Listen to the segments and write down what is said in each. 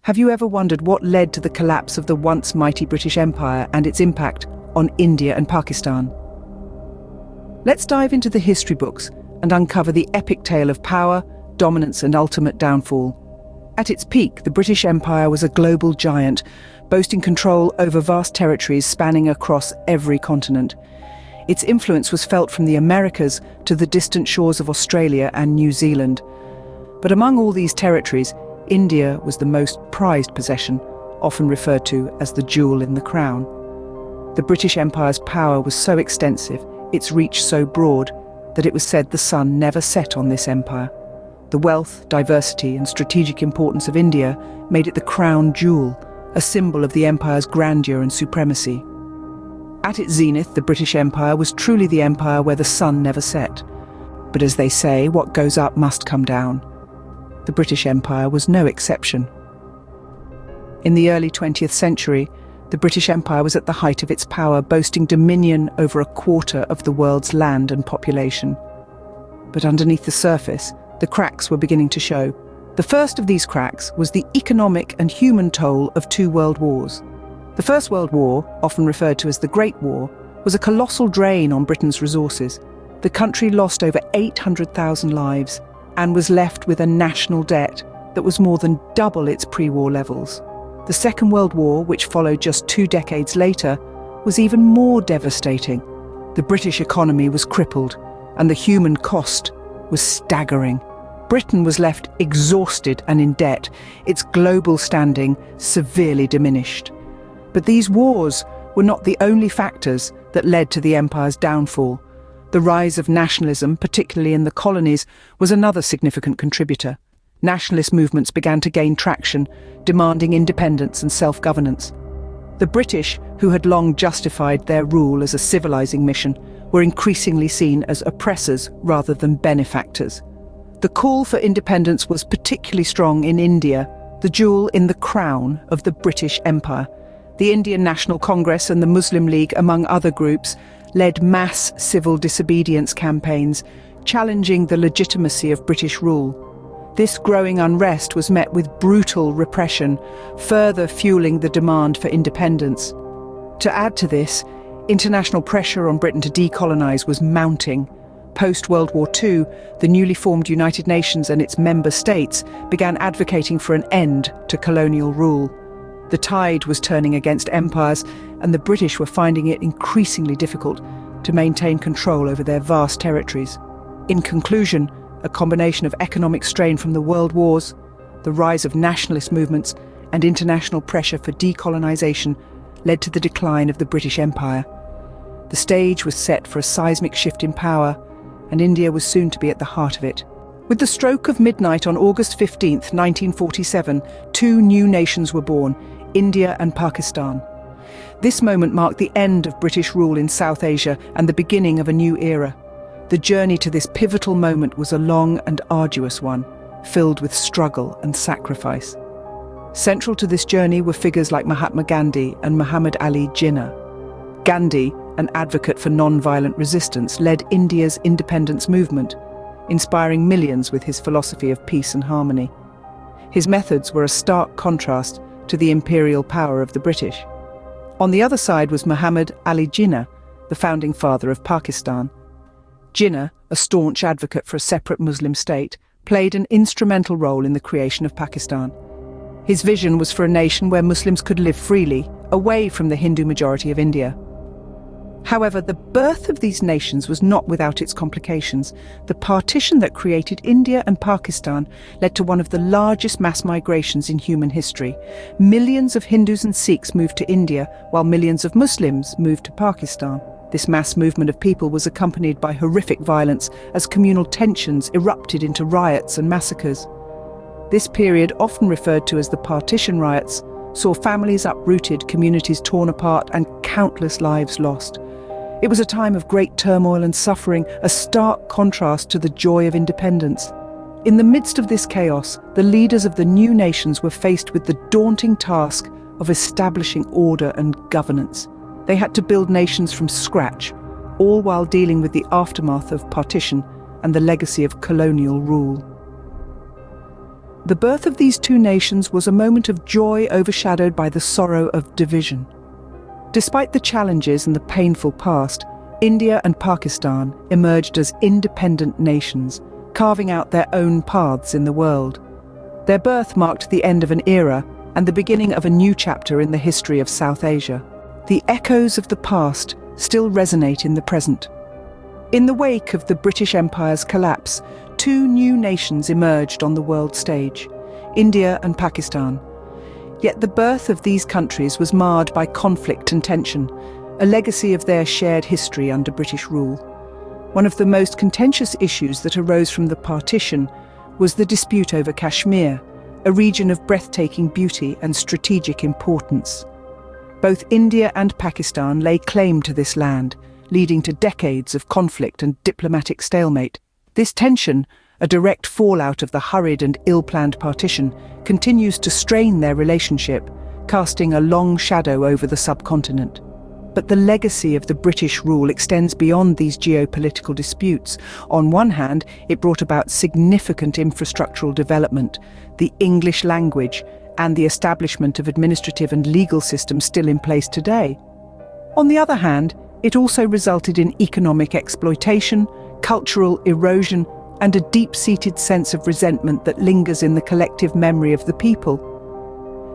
Have you ever wondered what led to the collapse of the once mighty British Empire and its impact on India and Pakistan? Let's dive into the history books and uncover the epic tale of power, dominance, and ultimate downfall. At its peak, the British Empire was a global giant, boasting control over vast territories spanning across every continent. Its influence was felt from the Americas to the distant shores of Australia and New Zealand. But among all these territories, India was the most prized possession, often referred to as the jewel in the crown. The British Empire's power was so extensive, its reach so broad, that it was said the sun never set on this empire. The wealth, diversity, and strategic importance of India made it the crown jewel, a symbol of the empire's grandeur and supremacy. At its zenith, the British Empire was truly the empire where the sun never set. But as they say, what goes up must come down. The British Empire was no exception. In the early 20th century, the British Empire was at the height of its power, boasting dominion over a quarter of the world's land and population. But underneath the surface, the cracks were beginning to show. The first of these cracks was the economic and human toll of two world wars. The First World War, often referred to as the Great War, was a colossal drain on Britain's resources. The country lost over 800,000 lives and was left with a national debt that was more than double its pre-war levels. The Second World War, which followed just 2 decades later, was even more devastating. The British economy was crippled, and the human cost was staggering. Britain was left exhausted and in debt, its global standing severely diminished. But these wars were not the only factors that led to the empire's downfall. The rise of nationalism, particularly in the colonies, was another significant contributor. Nationalist movements began to gain traction, demanding independence and self-governance. The British, who had long justified their rule as a civilizing mission, were increasingly seen as oppressors rather than benefactors. The call for independence was particularly strong in India, the jewel in the crown of the British Empire. The Indian National Congress and the Muslim League, among other groups, led mass civil disobedience campaigns, challenging the legitimacy of British rule. This growing unrest was met with brutal repression, further fueling the demand for independence. To add to this, international pressure on Britain to decolonise was mounting. Post-World War II, the newly formed United Nations and its member states began advocating for an end to colonial rule. The tide was turning against empires, and the British were finding it increasingly difficult to maintain control over their vast territories. In conclusion, a combination of economic strain from the world wars, the rise of nationalist movements, and international pressure for decolonisation led to the decline of the British Empire. The stage was set for a seismic shift in power, and India was soon to be at the heart of it. With the stroke of midnight on August 15, 1947, 2 new nations were born, India and Pakistan. This moment marked the end of British rule in South Asia and the beginning of a new era. The journey to this pivotal moment was a long and arduous one, filled with struggle and sacrifice. Central to this journey were figures like Mahatma Gandhi and Muhammad Ali Jinnah. Gandhi, an advocate for non-violent resistance, led India's independence movement, inspiring millions with his philosophy of peace and harmony. His methods were a stark contrast to the imperial power of the British. On the other side was Muhammad Ali Jinnah, the founding father of Pakistan. Jinnah, a staunch advocate for a separate Muslim state, played an instrumental role in the creation of Pakistan. His vision was for a nation where Muslims could live freely, away from the Hindu majority of India. However, the birth of these nations was not without its complications. The partition that created India and Pakistan led to one of the largest mass migrations in human history. Millions of Hindus and Sikhs moved to India, while millions of Muslims moved to Pakistan. This mass movement of people was accompanied by horrific violence as communal tensions erupted into riots and massacres. This period, often referred to as the partition riots, saw families uprooted, communities torn apart, and countless lives lost. It was a time of great turmoil and suffering, a stark contrast to the joy of independence. In the midst of this chaos, the leaders of the new nations were faced with the daunting task of establishing order and governance. They had to build nations from scratch, all while dealing with the aftermath of partition and the legacy of colonial rule. The birth of these two nations was a moment of joy overshadowed by the sorrow of division. Despite the challenges and the painful past, India and Pakistan emerged as independent nations, carving out their own paths in the world. Their birth marked the end of an era and the beginning of a new chapter in the history of South Asia. The echoes of the past still resonate in the present. In the wake of the British Empire's collapse, two new nations emerged on the world stage, India and Pakistan. Yet the birth of these countries was marred by conflict and tension, a legacy of their shared history under British rule. One of the most contentious issues that arose from the partition was the dispute over Kashmir, a region of breathtaking beauty and strategic importance. Both India and Pakistan lay claim to this land, leading to decades of conflict and diplomatic stalemate. This tension, a direct fallout of the hurried and ill-planned partition, continues to strain their relationship, casting a long shadow over the subcontinent. But the legacy of the British rule extends beyond these geopolitical disputes. On one hand, it brought about significant infrastructural development, the English language, and the establishment of administrative and legal systems still in place today. On the other hand, it also resulted in economic exploitation, cultural erosion, and a deep-seated sense of resentment that lingers in the collective memory of the people.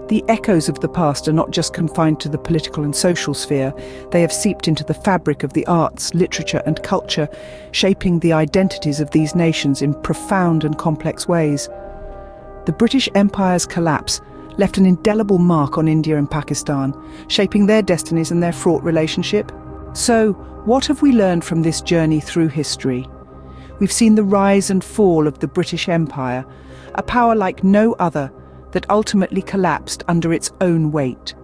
The echoes of the past are not just confined to the political and social sphere, they have seeped into the fabric of the arts, literature, and culture, shaping the identities of these nations in profound and complex ways. The British Empire's collapse left an indelible mark on India and Pakistan, shaping their destinies and their fraught relationship. So, what have we learned from this journey through history? We've seen the rise and fall of the British Empire, a power like no other that ultimately collapsed under its own weight.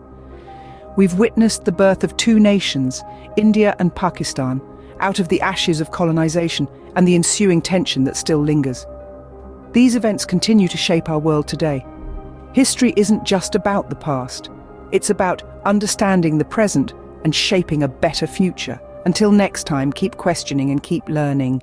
We've witnessed the birth of two nations, India and Pakistan, out of the ashes of colonization and the ensuing tension that still lingers. These events continue to shape our world today. History isn't just about the past. It's about understanding the present and shaping a better future. Until next time, keep questioning and keep learning.